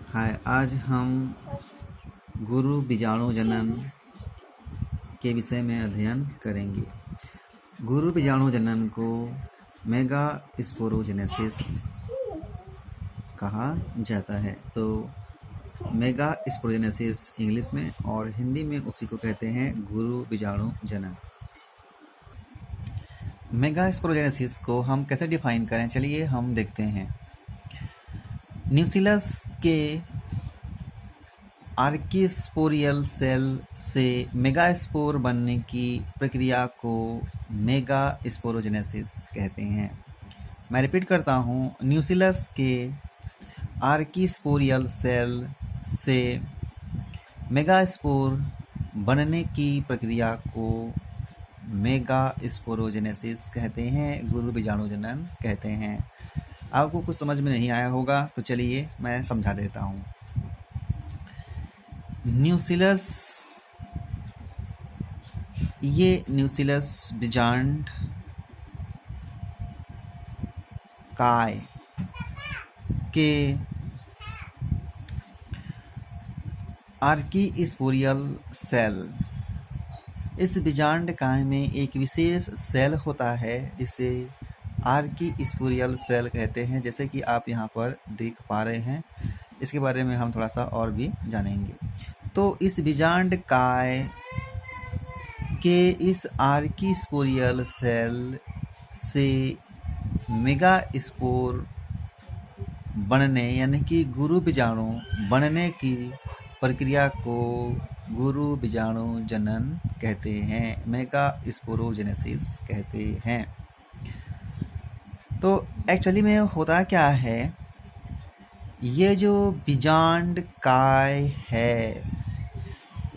हाय, आज हम गुरु बीजाणु जनन के विषय में अध्ययन करेंगे। गुरु बीजाणु जनन को मेगा स्पोरोजेनेसिस कहा जाता है। तो मेगा स्पोरोजेनेसिस इंग्लिश में और हिंदी में उसी को कहते हैं गुरु बीजाणु जनन। मेगा स्पोरोजेनेसिस को हम कैसे डिफाइन करें, चलिए हम देखते हैं। न्यूक्लियस के आर्किस्पोरियल सेल से मेगास्पोर बनने की प्रक्रिया को मेगा स्पोरोजेनेसिस कहते हैं। मैं रिपीट करता हूँ, न्यूक्लियस के आर्किस्पोरियल सेल से मेगास्पोर बनने की प्रक्रिया को मेगा स्पोरोजेनेसिस कहते हैं, गुरु बीजाणु जनन कहते हैं। आपको कुछ समझ में नहीं आया होगा तो चलिए मैं समझा देता हूँ। न्यूक्लियस, ये न्यूक्लियस बीजांड काय के आर्किस्पोरियल सेल, इस बीजांड काय में एक विशेष सेल होता है जिसे आर्किस्पोरियल सेल कहते हैं, जैसे कि आप यहाँ पर देख पा रहे हैं। इसके बारे में हम थोड़ा सा और भी जानेंगे। तो इस बीजांड काय के इस आर्किस्पोरियल सेल से मेगास्पोर बनने यानी कि गुरु बीजाणु बनने की प्रक्रिया को गुरु बीजाणु जनन कहते हैं, मेगा स्पोरोजेनेसिस कहते हैं। तो एक्चुअली में होता क्या है, ये जो बीजांड काय है,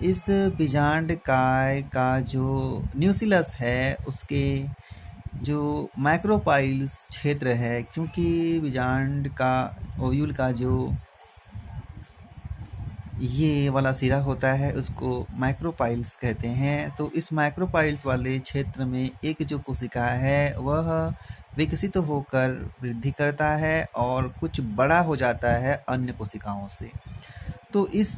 इस बीजांड काय का जो न्यूक्लियस है उसके जो माइक्रोपाइल्स क्षेत्र है, क्योंकि बीजांड का ओव्यूल का जो ये वाला सिरा होता है उसको माइक्रोपाइल्स कहते हैं। तो इस माइक्रोपाइल्स वाले क्षेत्र में एक जो कोशिका है वह विकसित होकर वृद्धि करता है और कुछ बड़ा हो जाता है अन्य कोशिकाओं से। तो इस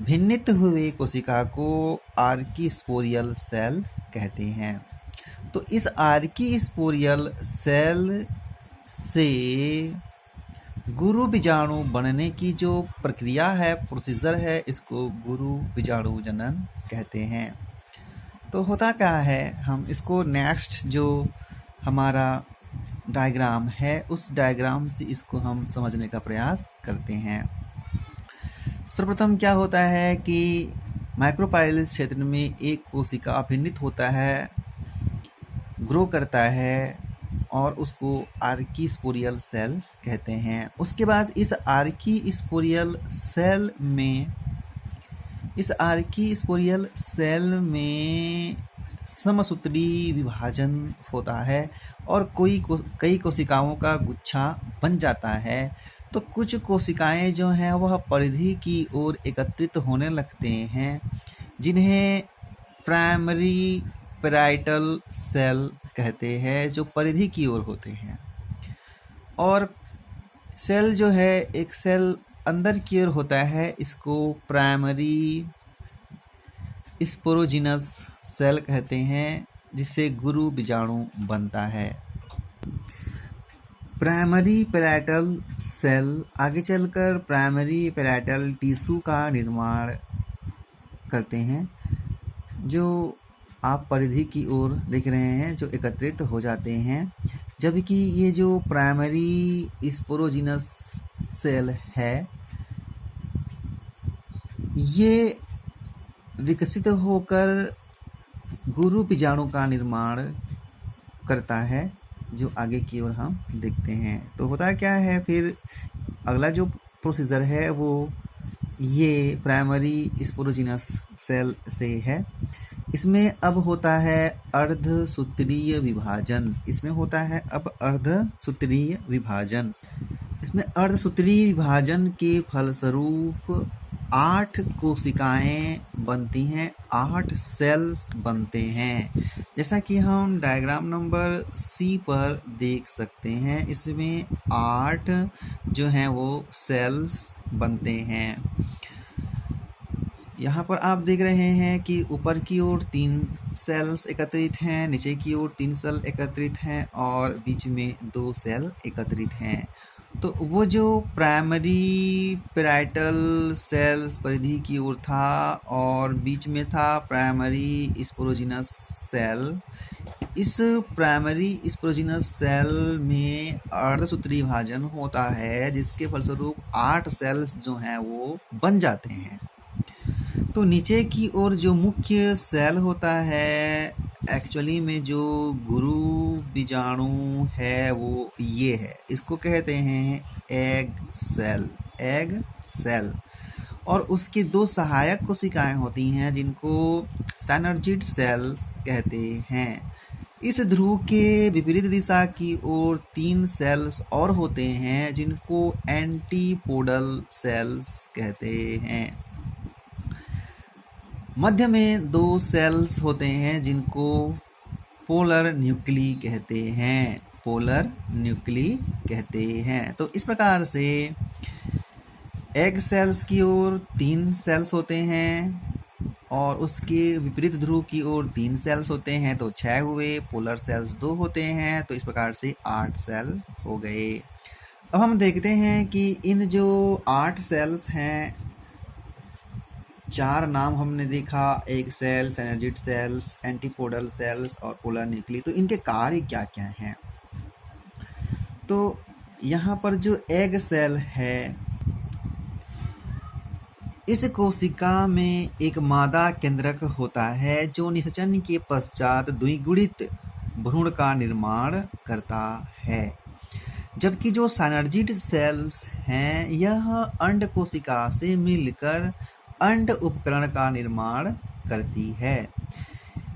भिन्नित हुए कोशिका को आर्किस्पोरियल सेल कहते हैं। तो इस आर्किस्पोरियल सेल से गुरु बीजाणु बनने की जो प्रक्रिया है, प्रोसीजर है, इसको गुरु बीजाणु जनन कहते हैं। तो होता क्या है, हम इसको नेक्स्ट जो हमारा डायग्राम है उस डायग्राम से इसको हम समझने का प्रयास करते हैं। सर्वप्रथम क्या होता है कि माइक्रोपाइल्स क्षेत्र में एक कोशिका अभिन्नित होता है, ग्रो करता है और उसको आर्किस्पोरियल सेल कहते हैं। उसके बाद इस आर्किस्पोरियल सेल में समसूत्री विभाजन होता है और कई कोशिकाओं का गुच्छा बन जाता है। तो कुछ कोशिकाएं जो हैं वह परिधि की ओर एकत्रित होने लगते हैं, जिन्हें प्राइमरी पैराइटल सेल कहते हैं, जो परिधि की ओर होते हैं। और सेल जो है, एक सेल अंदर की ओर होता है, इसको प्राइमरी स्पोरोजिनस सेल कहते हैं, जिससे गुरु बीजाणु बनता है। प्राइमरी पैराइटल सेल आगे चलकर प्राइमरी पैराइटल टिश्यू का निर्माण करते हैं, जो आप परिधि की ओर देख रहे हैं, जो एकत्रित हो जाते हैं। जबकि ये जो प्राइमरी स्पोरोजिनस सेल है, ये विकसित होकर गुरु बीजाणु का निर्माण करता है, जो आगे की ओर हम देखते हैं। तो होता क्या है, फिर अगला जो प्रोसीजर है वो ये प्राइमरी स्पोरोजिनस सेल से है। इसमें अब होता है अर्धसूत्रीय विभाजन। इसमें अर्धसूत्रीय विभाजन के फलस्वरूप 8 कोशिकाएं बनती हैं, 8 सेल्स बनते हैं। जैसा कि हम डायग्राम नंबर सी पर देख सकते हैं, इसमें 8 जो हैं वो सेल्स बनते हैं। यहाँ पर आप देख रहे हैं कि ऊपर की ओर 3 सेल्स एकत्रित हैं, नीचे की ओर 3 सेल एकत्रित हैं और बीच में 2 सेल एकत्रित हैं। तो वो जो प्राइमरी पैराइटल सेल्स परिधि की ओर था और बीच में था प्राइमरी स्पोरोजिनस सेल। इस प्राइमरी स्पोरोजिनस सेल में अर्धसूत्री विभाजन होता है, जिसके फलस्वरूप 8 सेल्स जो हैं वो बन जाते हैं। तो नीचे की ओर जो मुख्य सेल होता है, एक्चुअली में जो गुरु बीजाणु है वो ये है, इसको कहते हैं एग सेल। और उसकी 2 सहायक कोशिकाएं होती हैं जिनको साइनर्जिड सेल्स कहते हैं। इस ध्रुव के विपरीत दिशा की ओर 3 सेल्स और होते हैं जिनको एंटीपोडल सेल्स कहते हैं। मध्य में 2 सेल्स होते हैं जिनको पोलर न्यूक्ली कहते हैं। तो इस प्रकार से एग सेल्स की ओर 3 सेल्स होते हैं और उसके विपरीत ध्रुव की ओर 3 सेल्स होते हैं, तो 6 हुए। पोलर सेल्स 2 होते हैं, तो इस प्रकार से 8 सेल हो गए। अब हम देखते हैं कि इन जो 8 सेल्स हैं, 4 नाम हमने देखा, egg cell, synergid cells, antipodal cells और पोलर न्यूक्ली। तो इनके कार्य क्या क्या हैं? तो यहाँ पर जो एग सेल है, इस कोशिका में एक मादा केंद्रक होता है जो निषेचन के पश्चात द्विगुणित भ्रूण का निर्माण करता है। जबकि जो साइनर्जिड सेल्स हैं, यह अंड कोशिका से मिलकर अंड उपकरण का निर्माण करती है।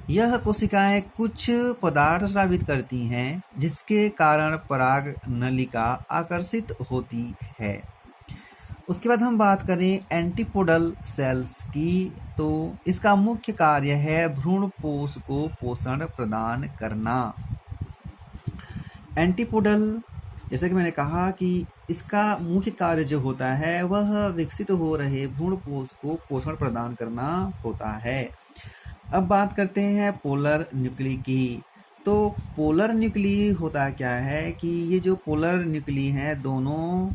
यह कोशिकाएं कुछ पदार्थ स्रावित करती हैं, जिसके कारण पराग नलिका आकर्षित होती है। उसके बाद हम बात करें एंटीपोडल सेल्स की, तो इसका मुख्य कार्य है भ्रूण पोष को पोषण प्रदान करना। एंटीपोडल, जैसे कि मैंने कहा कि इसका मुख्य कार्य जो होता है वह विकसित हो रहे भ्रूण कोष को पोषण प्रदान करना होता है। अब बात करते हैं पोलर न्यूक्ली की। तो पोलर न्यूक्ली होता क्या है कि ये जो पोलर न्यूक्ली हैं, दोनों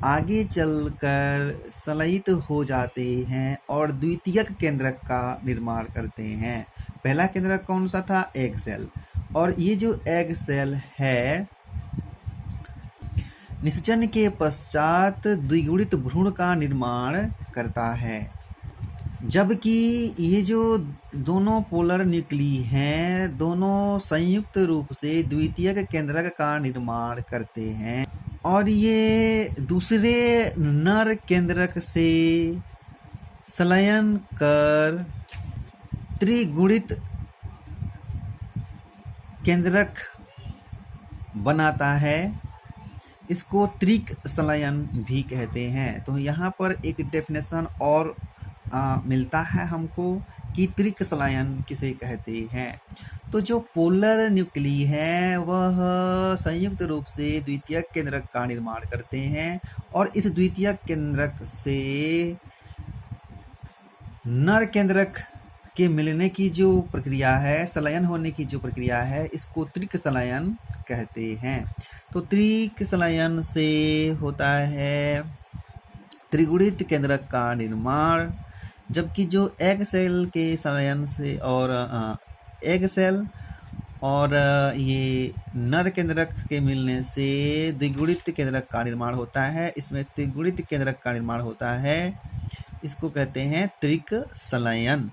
आगे चलकर संलयित हो जाते हैं और द्वितीयक केंद्रक का निर्माण करते हैं। पहला केंद्रक कौन सा था? Egg cell. और ये जो एग सेल है, निषेचन के पश्चात द्विगुणित भ्रूण का निर्माण करता है। जबकि ये जो दोनों पोलर न्यूक्ली हैं, दोनों संयुक्त रूप से द्वितीयक केंद्रक का निर्माण करते हैं और ये दूसरे नर केंद्रक से संलयन कर त्रिगुणित केंद्रक बनाता है। इसको त्रिक संलयन भी कहते हैं। तो यहाँ पर एक डेफिनेशन और मिलता है हमको कि त्रिक संलयन किसे कहते हैं। तो जो पोलर न्यूक्ली है वह संयुक्त रूप से द्वितीयक केंद्रक का निर्माण करते हैं और इस द्वितीयक केंद्रक से नर केंद्रक के मिलने की जो प्रक्रिया है, संलयन होने की जो प्रक्रिया है, इसको त्रिक संलयन कहते हैं। तो त्रिक संलयन से होता है त्रिगुणित केंद्रक का निर्माण, जबकि जो एग सेल के संलयन से और एग सेल और ये नर केंद्रक के मिलने से द्विगुणित केंद्रक का निर्माण होता है। इसमें त्रिगुणित केंद्रक का निर्माण होता है, इसको कहते हैं त्रिक संलयन।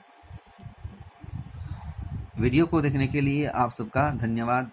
वीडियो को देखने के लिए आप सबका धन्यवाद।